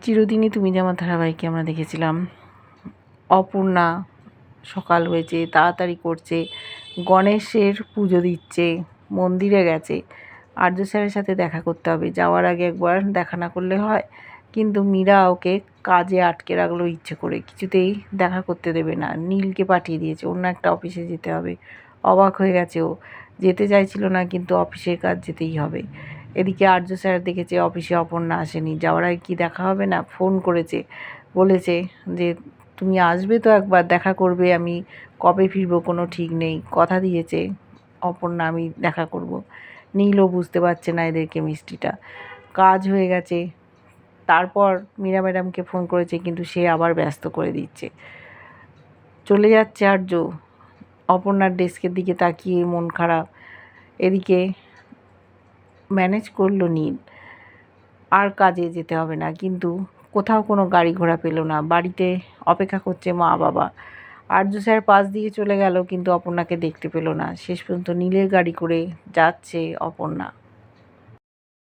চিরদিনই তুমি যে আমার ধারাবাহিকে আমরা দেখেছিলাম অপর্ণা সকাল হয়েছে, তাড়াতাড়ি করছে, গণেশের পুজো দিচ্ছে, মন্দিরে গেছে, আর্য স্যারের সাথে দেখা করতে হবে, যাওয়ার আগে একবার দেখা না করলে হয়? কিন্তু মীরা ওকে কাজে আটকে রাখলো ইচ্ছে করে, কিছুতেই দেখা করতে দেবে না। নীলকে পাঠিয়ে দিয়েছে, অন্য একটা অফিসে যেতে হবে। অবাক হয়ে গেছে ও, যেতে চাইছিল না কিন্তু অফিসের কাজ যেতেই হবে। এদিকে আর্য স্যার দেখেছে অফিসে অপর্ণা আসেনি, যাওয়ার আগে কি দেখা হবে না? ফোন করেছে, বলেছে যে তুমি আসবে তো, একবার দেখা করবে, আমি কবে ফিরবো কোনো ঠিক নেই, কথা দিয়েছে অপর্ণা আমি দেখা করব। নীলও বুঝতে পারছে না এদের কেমিস্ট্রিটা। কাজ হয়ে গেছে, তারপর মীরা ম্যাডামকে ফোন করেছে কিন্তু সে আবার ব্যস্ত করে দিচ্ছে। চলে যাচ্ছে আর্য, অপর্ণার ডেস্কের দিকে তাকিয়ে মন খারাপ। এদিকে ম্যানেজ করলো নীল, আর কাজে যেতে হবে না, কিন্তু কোথাও কোনো গাড়ি ঘোড়া পেল না। বাড়িতে অপেক্ষা করছে মা বাবা। আর্য স্যার পাশ দিয়ে চলে গেল কিন্তু অপর্ণাকে দেখতে পেল না। শেষ পর্যন্ত নীলের গাড়ি করে যাচ্ছে অপর্ণা।